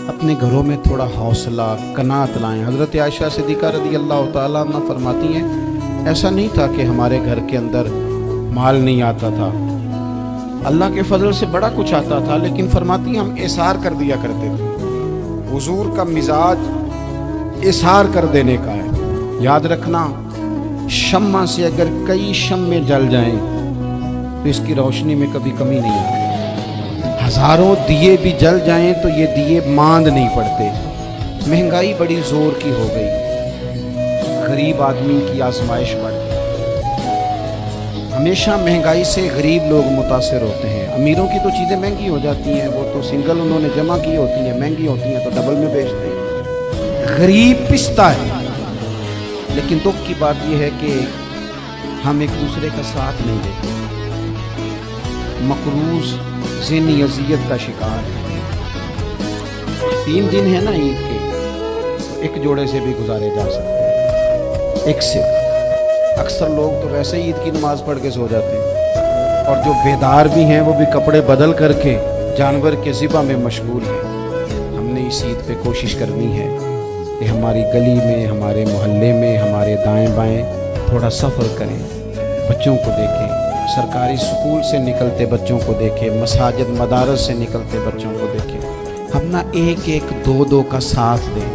اپنے گھروں میں تھوڑا حوصلہ قناعت لائیں۔ حضرت عائشہ صدیقہ رضی اللہ تعالیٰ عنہ فرماتی ہیں ایسا نہیں تھا کہ ہمارے گھر کے اندر مال نہیں آتا تھا، اللہ کے فضل سے بڑا کچھ آتا تھا، لیکن فرماتی ہیں ہم اثار کر دیا کرتے تھے۔ حضور کا مزاج اثار کر دینے کا ہے۔ یاد رکھنا، شمع سے اگر کئی شمع جل جائیں تو اس کی روشنی میں کبھی کمی نہیں آتی۔ ہزاروں دیے بھی جل جائیں تو یہ دیے ماند نہیں پڑتے۔ مہنگائی بڑی زور کی ہو گئی، غریب آدمی کی آزمائش بڑھ گئی۔ ہمیشہ مہنگائی سے غریب لوگ متاثر ہوتے ہیں۔ امیروں کی تو چیزیں مہنگی ہو جاتی ہیں، وہ تو سنگل انہوں نے جمع کی ہوتی ہیں، مہنگی ہوتی ہیں تو ڈبل میں بیچتے ہیں۔ غریب پستا ہے، لیکن دکھ کی بات یہ ہے کہ ہم ایک دوسرے کا ساتھ نہیں دیتے۔ مقروض ذہنی اذیت کا شکار ہے۔ 3 دن ہے نا عید کے، تو ایک جوڑے سے بھی گزارے جا سکتے ہیں، ایک سے۔ اکثر لوگ تو ویسے ہی عید کی نماز پڑھ کے سو جاتے ہیں، اور جو بیدار بھی ہیں وہ بھی کپڑے بدل کر کے جانور کے ذبح میں مشغول ہیں۔ ہم نے اس عید پہ کوشش کرنی ہے کہ ہماری گلی میں، ہمارے محلے میں، ہمارے دائیں بائیں تھوڑا سفر کریں، بچوں کو دیکھیں، سرکاری سکول سے نکلتے بچوں کو دیکھیں، مساجد مدارس سے نکلتے بچوں کو دیکھیں۔ ہم نہ ایک ایک دو دو کا ساتھ دیں۔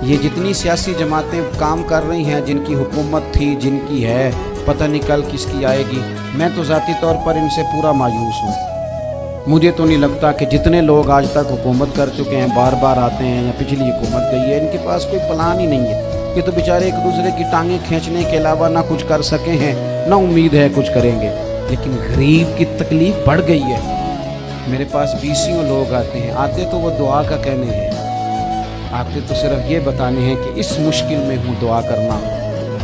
یہ جتنی سیاسی جماعتیں کام کر رہی ہیں، جن کی حکومت تھی، جن کی ہے، پتہ نہیں کل کس کی آئے گی، میں تو ذاتی طور پر ان سے پورا مایوس ہوں۔ مجھے تو نہیں لگتا کہ جتنے لوگ آج تک حکومت کر چکے ہیں، بار بار آتے ہیں یا پچھلی حکومت گئی ہے، ان کے پاس کوئی پلان ہی نہیں ہے۔ یہ تو بیچارے ایک دوسرے کی ٹانگیں کھینچنے کے علاوہ نہ کچھ کر سکے ہیں، نہ امید ہے کچھ کریں گے۔ لیکن غریب کی تکلیف بڑھ گئی ہے۔ میرے پاس 20 لوگ آتے ہیں، آتے تو وہ دعا کا کہنے ہیں، آتے تو صرف یہ بتانے ہیں کہ اس مشکل میں ہوں، دعا کرنا۔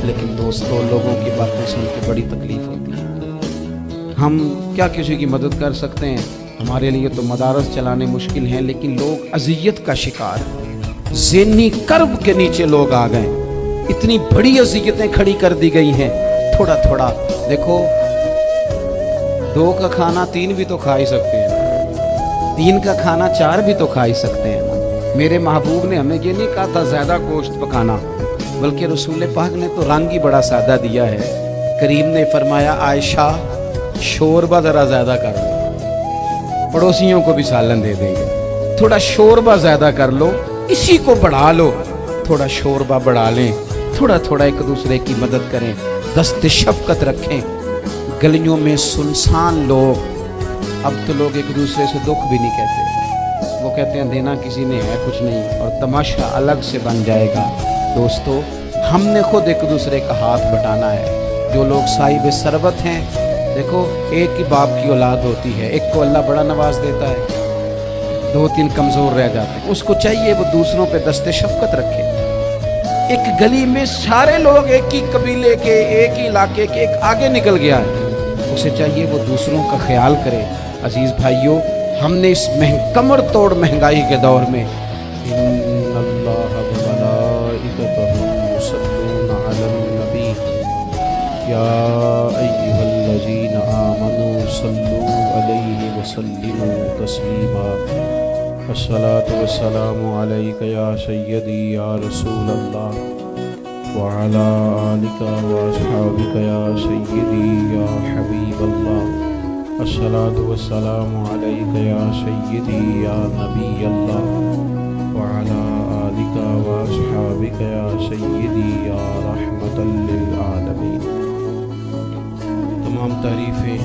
لیکن دوستوں، لوگوں کی باتیں سن کے بڑی تکلیف ہوتی ہے۔ ہم کیا کسی کی مدد کر سکتے ہیں؟ ہمارے لیے تو مدارس چلانے مشکل ہیں، لیکن لوگ اذیت کا شکار ہیں۔ ذہنی کرب کے نیچے لوگ آ گئے، اتنی بڑی اذیتیں کھڑی کر دی گئی ہیں۔ تھوڑا تھوڑا دیکھو، 2 کا کھانا 3 بھی تو کھا ہی سکتے ہیں، 3 کا کھانا 4 بھی تو کھا ہی سکتے ہیں۔ میرے محبوب نے ہمیں یہ نہیں کہا تھا زیادہ گوشت پکانا، بلکہ رسول پاک نے تو رنگ ہی بڑا سادہ دیا ہے۔ کریم نے فرمایا عائشہ شوربہ ذرا زیادہ کر لو، پڑوسیوں کو بھی سالن دے دیں گے، تھوڑا شوربہ زیادہ کر لو، اسی کو بڑھا لو، تھوڑا شوربہ بڑھا لیں، تھوڑا تھوڑا ایک دوسرے کی مدد کریں، دست شفقت رکھیں۔ گلیوں میں سنسان لوگ، اب تو لوگ ایک دوسرے سے دکھ بھی نہیں کہتے، وہ کہتے ہیں دینا کسی نے ہے کچھ نہیں، اور تماشا الگ سے بن جائے گا۔ دوستو، ہم نے خود ایک دوسرے کا ہاتھ بٹانا ہے۔ جو لوگ صاحب ثروت ہیں، دیکھو ایک ہی باپ کی اولاد ہوتی ہے، ایک کو اللہ بڑا نواز دیتا ہے، 2-3 کمزور رہ جاتے ہیں، اس کو چاہیے وہ دوسروں پہ دست شفقت رکھے۔ ایک گلی میں سارے لوگ ایک ہی قبیلے کے، ایک ہی علاقے کے، ایک آگے نکل گیا ہے، اسے چاہیے وہ دوسروں کا خیال کرے۔ عزیز بھائیوں، ہم نے اس کمر توڑ مہنگائی کے دور میں ان اللہ وملائکتہ یصلون علی النبی یا ایھا الذین آمنوا صلوا علیہ وسلموا تسلیما الصلاۃ والسلام علیک یا سیدی یا رسول اللہ وعلی آلک واصحابک یا سیدی یا حبیب اللہ الصلاۃ والسلام علیک یا سیدی یا نبی اللہ وعلی آلک واصحابک یا سیدی یا رحمۃ للعالمین۔ تمام تعریفیں،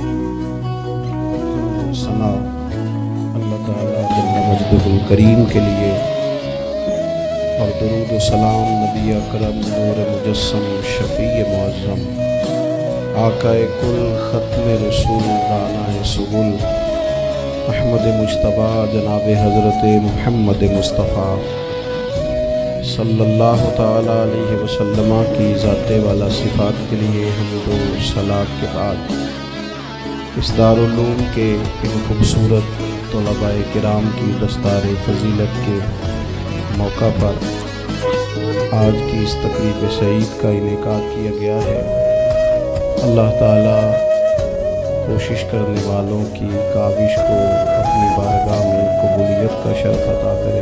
ثنا اللہ تعالیٰ جل مجدہ الکریم کے لیے، اور درود و سلام نبی اکرم نور مجسم شفیع معظم آقا کل ختم رسول رانا سبل احمد مجتبیٰ جناب حضرت محمد مصطفیٰ صلی اللہ تعالیٰ علیہ وسلم کی ذات والا صفات کے لیے حمد و صلاۃ کے بعد اس دارالعلوم کے ان خوبصورت طلباء کرام کی دستار فضیلت کے موقع پر آج کی اس تقریب سعید کا انعقاد کیا گیا ہے۔ اللہ تعالیٰ کوشش کرنے والوں کی کاوش کو اپنی بارگاہ میں قبولیت کا شرف عطا کرے۔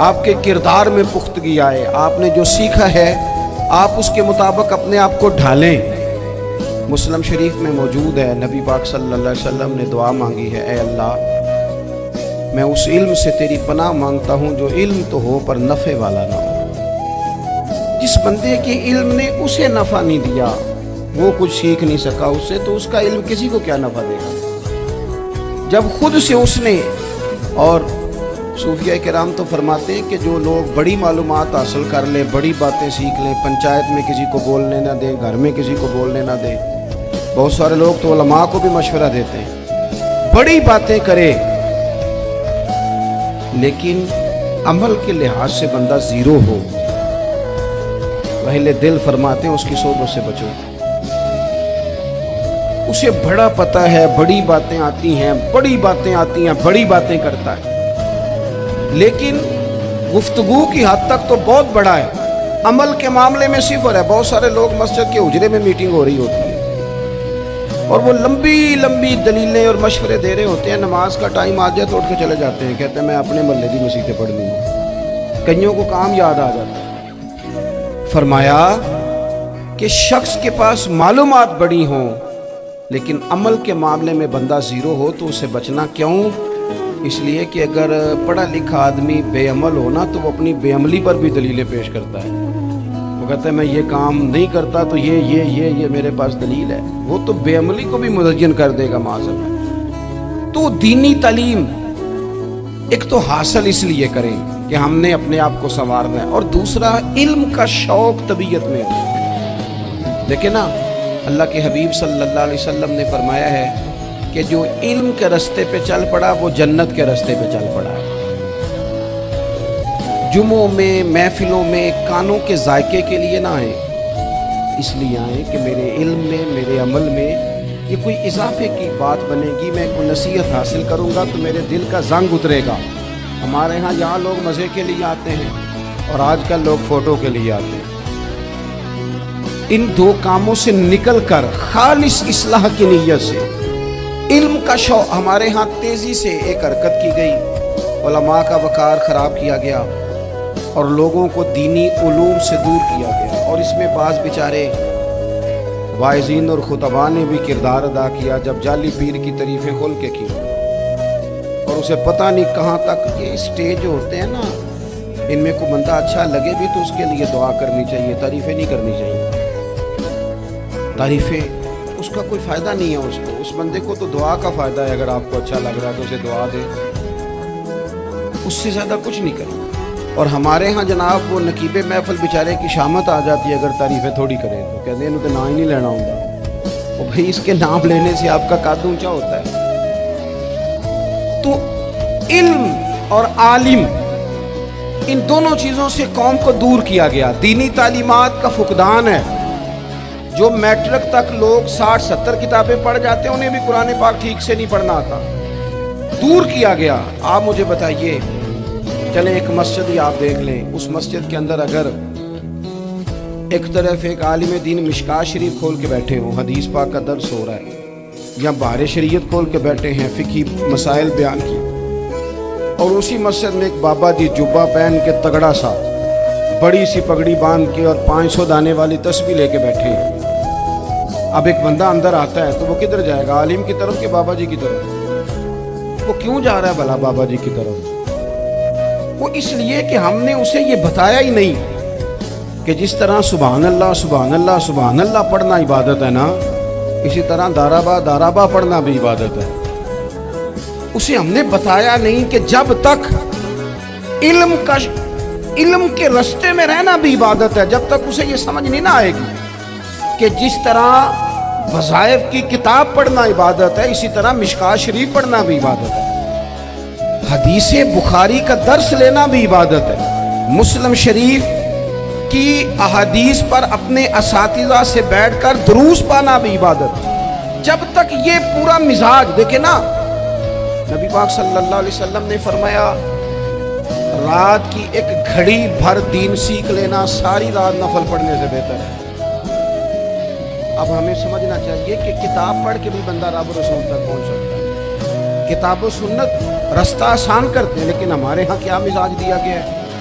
آپ کے کردار میں پختگی آئے، آپ نے جو سیکھا ہے آپ اس کے مطابق اپنے آپ کو ڈھالیں۔ مسلم شریف میں موجود ہے، نبی پاک صلی اللہ علیہ وسلم نے دعا مانگی ہے، اے اللہ میں اس علم سے تیری پناہ مانگتا ہوں جو علم تو ہو پر نفع والا نہ ہو۔ جس بندے کے علم نے اسے نفع نہیں دیا، وہ کچھ سیکھ نہیں سکا اس سے، تو اس کا علم کسی کو کیا نفع دے گا؟ جب خود سے اس نے، اور صوفیہ کرام تو فرماتے ہیں کہ جو لوگ بڑی معلومات حاصل کر لیں، بڑی باتیں سیکھ لیں، پنچایت میں کسی کو بولنے نہ دیں، گھر میں کسی کو بولنے نہ دیں، بہت سارے لوگ تو علماء کو بھی مشورہ دیتے ہیں، بڑی باتیں کرے لیکن عمل کے لحاظ سے بندہ زیرو ہو، اہل دل فرماتے ہیں اس کی صحبت سے بچو۔ اسے بڑا پتہ ہے، بڑی باتیں آتی ہیں، بڑی باتیں آتی ہیں، بڑی باتیں کرتا ہے، لیکن گفتگو کی حد تک تو بہت بڑا ہے، عمل کے معاملے میں صفر ہے۔ بہت سارے لوگ مسجد کے حجرے میں میٹنگ ہو رہی ہوتی ہے اور وہ لمبی لمبی دلیلیں اور مشورے دے رہے ہوتے ہیں، نماز کا ٹائم آ جائے تو اٹھ کے چلے جاتے ہیں، کہتے ہیں میں اپنے محلے کی مسجدیں پڑھ لوں گا۔ کئیوں کو کام یاد آ جاتا ہے۔ فرمایا کہ شخص کے پاس معلومات بڑی ہوں لیکن عمل کے معاملے میں بندہ زیرو ہو تو اسے بچنا کیوں؟ اس لیے کہ اگر پڑھا لکھا آدمی بے عمل ہونا تو وہ اپنی بے عملی پر بھی دلیلیں پیش کرتا ہے، وہ کہتا ہے میں یہ کام نہیں کرتا تو یہ میرے پاس دلیل ہے، وہ تو بے عملی کو بھی مزین کر دے گا معاذ اللہ۔ تو دینی تعلیم ایک تو حاصل اس لیے کریں کہ ہم نے اپنے آپ کو سنوارنا ہے، اور دوسرا علم کا شوق طبیعت میں ہو۔ دیکھیں نا، اللہ کے حبیب صلی اللہ علیہ وسلم نے فرمایا ہے کہ جو علم کے راستے پہ چل پڑا وہ جنت کے راستے پہ چل پڑا ہے۔ جمعوں میں، محفلوں میں کانوں کے ذائقے کے لیے نہ آئیں، اس لیے آئیں کہ میرے علم میں، میرے عمل میں یہ کوئی اضافے کی بات بنے گی، میں کوئی نصیحت حاصل کروں گا تو میرے دل کا زنگ اترے گا۔ ہمارے ہاں یہاں لوگ مزے کے لیے آتے ہیں اور آج کل لوگ فوٹو کے لیے آتے ہیں۔ ان دو کاموں سے نکل کر خالص اصلاح کی نیت سے علم کا شوق، ہمارے ہاں تیزی سے ایک حرکت کی گئی، علماء کا وقار خراب کیا گیا اور لوگوں کو دینی علوم سے دور کیا گیا، اور اس میں بعض بیچارے واعظین اور خطباء نے بھی کردار ادا کیا جب جعلی پیر کی تعریفیں کھول کے کی، اور اسے پتہ نہیں کہاں تک یہ اسٹیج ہوتے ہیں نا، ان میں کوئی بندہ اچھا لگے بھی تو اس کے لیے دعا کرنی چاہیے، تعریفیں نہیں کرنی چاہیے۔ تعریفیں اس کا کوئی فائدہ نہیں ہے، اس بندے کو تو دعا کا فائدہ ہے، اگر آپ کو اچھا لگ رہا ہے تو اسے دعا دے، اس سے زیادہ کچھ نہیں کریں۔ اور ہمارے ہاں جناب وہ نقیب محفل بیچارے کی شامت آ جاتی ہے اگر تعریفیں تھوڑی کریں تو کہتے ہیں انہوں تو نام ہی نہیں لینا ہوتا، وہ بھائی اس کے نام لینے سے آپ کا قد اونچا ہوتا ہے۔ تو علم اور عالم، ان دونوں چیزوں سے قوم کو دور کیا گیا۔ دینی تعلیمات کا فقدان ہے، جو میٹرک تک لوگ 60-70 کتابیں پڑھ جاتے ہیں انہیں بھی قرآن پاک ٹھیک سے نہیں پڑھنا آتا، دور کیا گیا۔ آپ مجھے بتائیے، چلیں ایک مسجد ہی آپ دیکھ لیں، اس مسجد کے اندر اگر ایک طرف ایک عالم دین مشکاہ شریف کھول کے بیٹھے ہوں، حدیث پاک کا درس ہو رہا ہے، یا بہار شریعت کھول کے بیٹھے ہیں، فقہی مسائل بیان کی، اور اسی مسجد میں ایک بابا جی جبہ پہن کے تگڑا سا بڑی سی پگڑی باندھ کے اور 500 دانے والی تسبیح لے کے بیٹھے ہیں، اب ایک بندہ اندر آتا ہے تو وہ کدھر جائے گا؟ عالم کی طرف کہ بابا جی کی طرف؟ وہ کیوں جا رہا ہے بھلا بابا جی کی طرف؟ وہ اس لیے کہ ہم نے اسے یہ بتایا ہی نہیں کہ جس طرح سبحان اللہ سبحان اللہ سبحان اللہ پڑھنا عبادت ہے نا، اسی طرح دارابا پڑھنا بھی عبادت ہے۔ اسے ہم نے بتایا نہیں کہ جب تک علم کے راستے میں رہنا بھی عبادت ہے، جب تک اسے یہ سمجھ نہیں نہ آئے گی کہ جس طرح وظائف کی کتاب پڑھنا عبادت ہے اسی طرح مشکاہ شریف پڑھنا بھی عبادت ہے، حدیث بخاری کا درس لینا بھی عبادت ہے، مسلم شریف کی احادیث پر اپنے اساتذہ سے بیٹھ کر دروس پانا بھی عبادت ہے۔ جب تک یہ پورا مزاج دیکھیں نا، نبی پاک صلی اللہ علیہ وسلم نے فرمایا رات کی ایک گھڑی بھر دین سیکھ لینا ساری رات نفل پڑھنے سے بہتر ہے۔ اب ہمیں سمجھنا چاہیے کہ کتاب پڑھ کے بھی بندہ رب رسول تک پہنچ سکتا ہے، کتاب و سنت راستہ آسان کرتے ہیں، لیکن ہمارے ہاں کیا مزاج دیا گیا ہے؟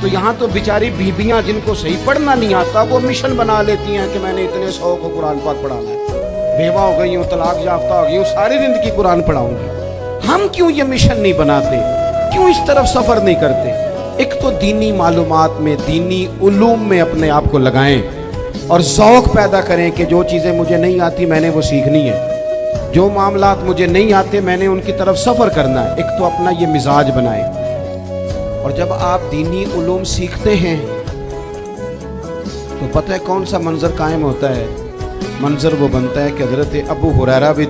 تو یہاں تو بیچاری بیبیاں جن کو صحیح پڑھنا نہیں آتا وہ مشن بنا لیتی ہیں کہ میں نے اتنے 100 کو قرآن پاک پڑھانا ہے، بیوہ ہو گئی ہوں، طلاق یافتہ ہو گئی ہوں، ساری زندگی قرآن پڑھاؤں گی۔ ہم کیوں یہ مشن نہیں بناتے، کیوں اس طرف سفر نہیں کرتے؟ ایک تو دینی معلومات میں، دینی علوم میں اپنے آپ کو لگائیں اور ذوق پیدا کریں کہ جو چیزیں مجھے نہیں آتی میں نے وہ سیکھنی ہے، جو معاملات مجھے نہیں آتے میں نے ان کی طرف سفر کرنا ہے۔ ایک تو اپنا یہ مزاج بنائیں، اور جب آپ دینی علوم سیکھتے ہیں تو پتہ ہے کون سا منظر قائم ہوتا ہے؟ منظر وہ بنتا ہے کہ حضرت ابو ہریرہ بھی